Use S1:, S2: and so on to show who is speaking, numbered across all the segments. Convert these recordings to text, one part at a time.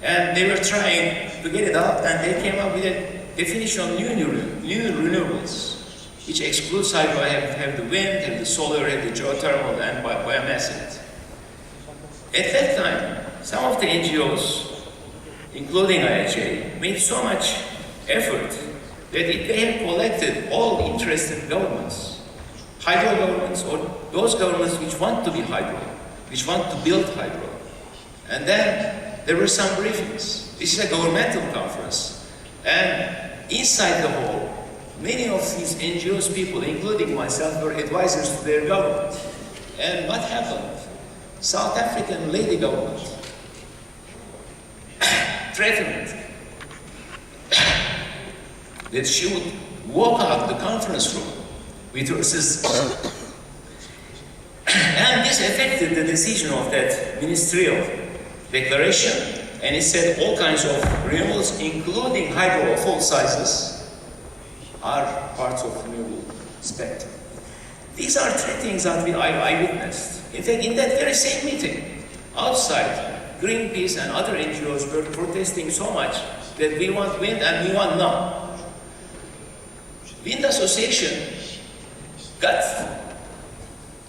S1: And they were trying to get it out, and they came up with a definition of new renewables, which excludes hydro, have the wind, have the solar, have the geothermal, and biomass in it. At that time, some of the NGOs, including IHA, made so much effort that they have collected all interested governments, hydro governments, or those governments which want to be hydro, which want to build hydro. And then there were some briefings. This is a governmental conference. And inside the hall, many of these NGOs people, including myself, were advisors to their government. And what happened? South African lady government threatened that she would walk out the conference room with her sister. And this affected the decision of that ministerial declaration, and it said all kinds of renewables, including hydro of all sizes, are parts of renewable spectrum. These are three things that I witnessed. In fact, in that very same meeting, outside, Greenpeace and other NGOs were protesting so much that we want wind and we want none. Wind Association got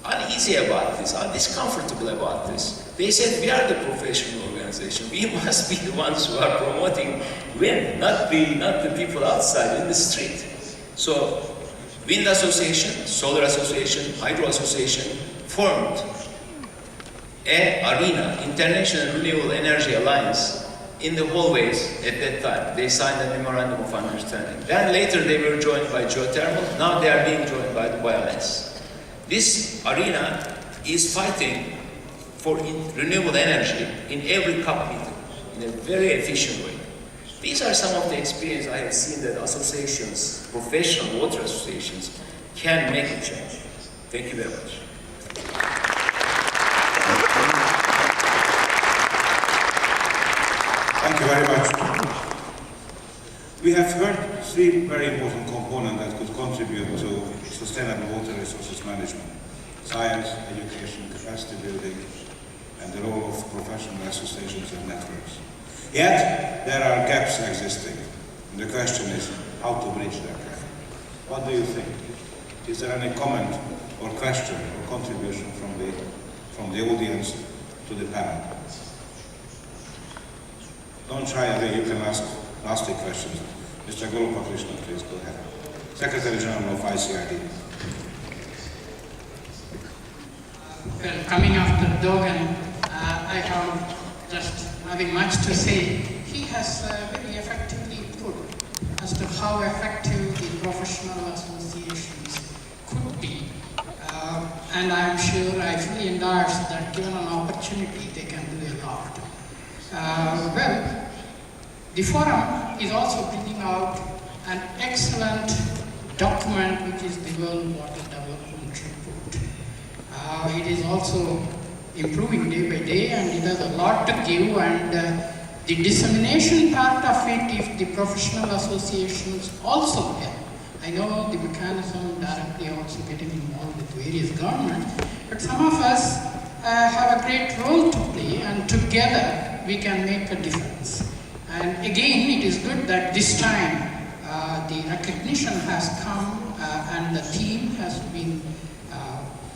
S1: uneasy about this, discomfortable about this. They said, we are the professional organization. We must be the ones who are promoting wind, not the people outside in the street. So, Wind Association, Solar Association, Hydro Association formed an arena, International Renewable Energy Alliance, in the hallways at that time. They signed a memorandum of understanding. Then later they were joined by geothermal. Now they are being joined by the biomass. This arena is fighting for renewable energy in every COP meeting in a very efficient way. These are some of the experiences I have seen that associations, professional water associations, can make a change. Thank you very much.
S2: Thank you very much. We have heard three very important components that could contribute to sustainable water resources management: science, education, capacity building, and the role of professional associations and networks. Yet, there are gaps existing, and the question is how to bridge that gap. What do you think? Is there any comment or question or contribution from the audience to the panel? Don't shy away, you can ask nasty questions. Mr. Golopakrishnan, please go ahead. Secretary General of ICID.
S3: Well, coming after Dogan, I have just nothing much to say. He has very effectively put as to how effective the professional associations could be. And I'm sure, I fully endorse that given an opportunity, they can do a lot. Well, the forum is also bringing out an excellent document, which is the World Water Development Report. It is also improving day by day, and it has a lot to give, and the dissemination part of it, if the professional associations also help. I know the mechanism directly also getting involved with various governments, but some of us have a great role to play, and together we can make a difference. And again, it is good that this time the recognition has come and the theme has been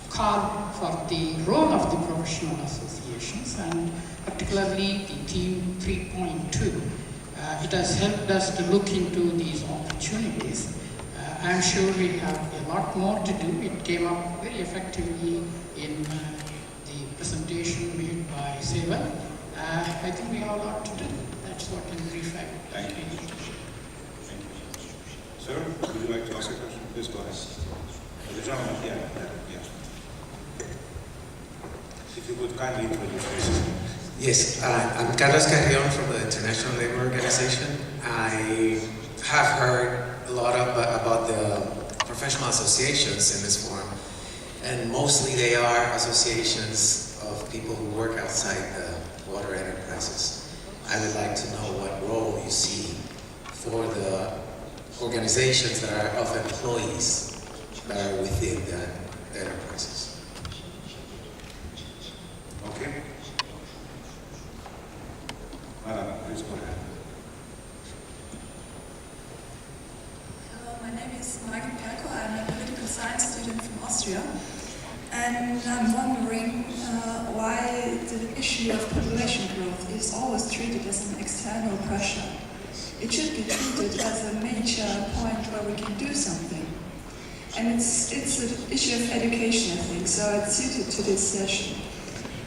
S3: called for the role of the professional associations, and particularly the theme 3.2. It has helped us to look into these opportunities. I'm sure we have a lot more to do. It came up very effectively in the presentation made by Seva. I think we have a lot to do. That's what in brief I would
S2: Thank you. Sir, would you like to ask a question? Please go ahead. The gentleman, yes. If you would kindly introduce yourself.
S4: Yes, I'm Carlos Carrion from the International Labour Organization. I have heard a lot about the professional associations in this forum, and mostly they are associations of people who work outside the water enterprises. I would like to know what role you see for the organizations that are of employees that are within the enterprises.
S2: Okay. Madam. Please go ahead.
S5: Hello, my name is Margit Perko. I'm a political science student from Austria. And I'm wondering why the issue of population growth is always treated as an external pressure. It should be treated as a major point where we can do something. And it's an issue of education, I think, so it's suited to this session.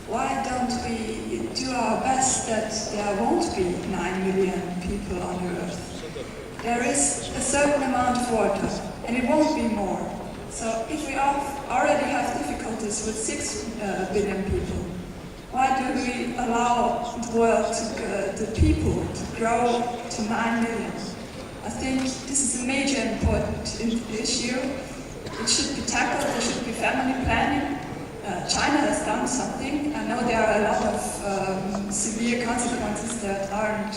S5: Why don't we do our best that there won't be 9 million people on Earth? There is a certain amount of water, and it won't be more. So if we already have difficulties with 6 billion people, why do we allow the world, the people, to grow to 9 million? I think this is a major important issue. It should be tackled, there should be family planning. China has done something. I know there are a lot of severe consequences that aren't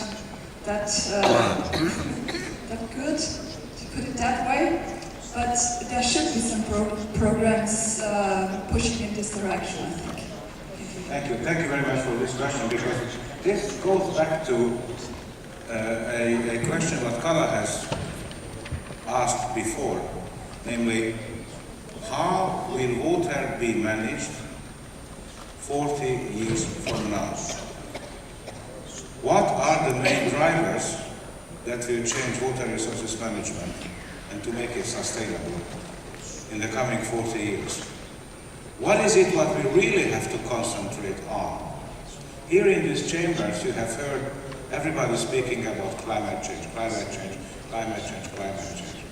S5: that good, to put it that way. But there should be some programs pushing in this direction, I think.
S2: Thank you. Thank you very much for this question, because this goes back to a question that Kala has asked before, namely, how will water be managed 40 years from now? What are the main drivers that will change water resources management and to make it sustainable in the coming 40 years? What is it what we really have to concentrate on? Here in these chambers you have heard everybody speaking about climate change, climate change, climate change, climate change.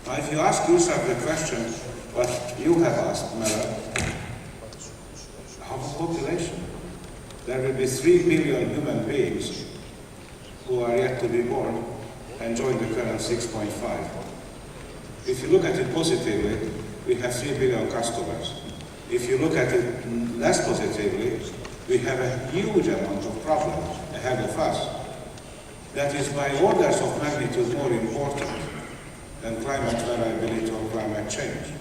S2: Now if you ask yourself the question what you have asked, Mela, how about population? There will be 3 billion human beings who are yet to be born and join the current 6.5. If you look at it positively, we have 3 billion customers. If you look at it less positively, we have a huge amount of problems ahead of us. That is by orders of magnitude more important than climate variability or climate change.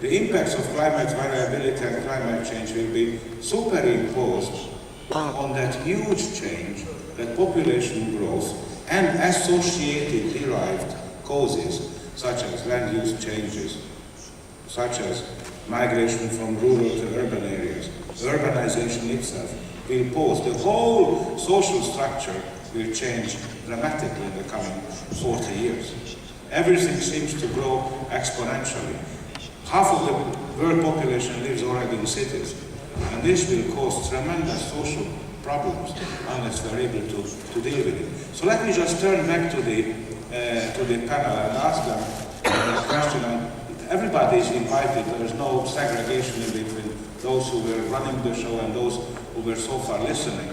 S2: The impacts of climate variability and climate change will be superimposed on that huge change that population growth and associated derived causes such as land use changes, such as migration from rural to urban areas. Urbanization itself will pose, the whole social structure will change dramatically in the coming 40 years. Everything seems to grow exponentially. Half of the world population lives already in cities, and this will cause tremendous social problems unless we're able to deal with it. So let me just turn back to the panel and ask them a question. And everybody is invited. There is no segregation in between those who were running the show and those who were so far listening.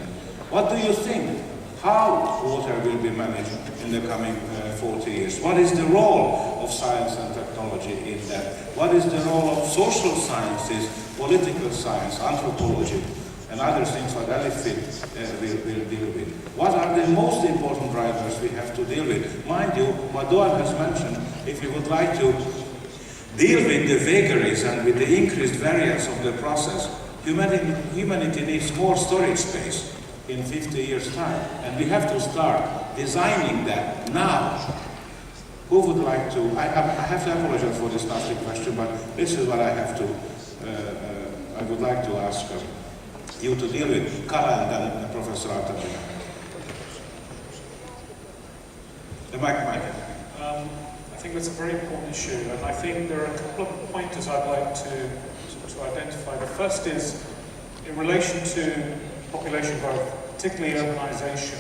S2: What do you think? How water will be managed in the coming 40 years? What is the role of science and technology in that? What is the role of social sciences, political science, anthropology, and other things that ELIFIT will deal with? What are the most important drivers we have to deal with? Mind you, what Doan has mentioned, if you would like to deal with the vagaries and with the increased variance of the process, humanity needs more storage space in 50 years' time. And we have to start designing that now. Who would like to, I have to apologize for this nasty question, but this is what I have to, I would like to ask you to deal with. Kara and then Professor Artaji. The mic.
S6: I think that's a very important issue, and I think there are a couple of pointers I'd like to identify. The first is in relation to population growth, particularly urbanization.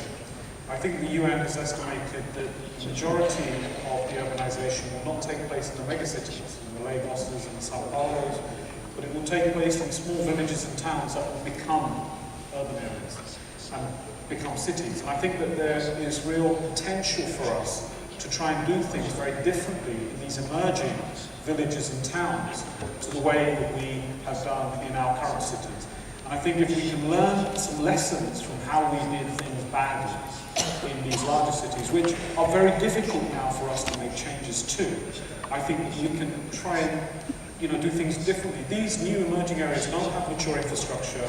S6: I think the UN has estimated that the majority of the urbanization will not take place in the megacities, in the Lagoses and the Sao Paulos, but it will take place in small villages and towns that will become urban areas and become cities. And I think that there is real potential for us to try and do things very differently in these emerging villages and towns to the way that we have done in our current cities. And I think if we can learn some lessons from how we did things badly in these larger cities, which are very difficult now for us to make changes to, I think you can try and do things differently. These new emerging areas don't have mature infrastructure.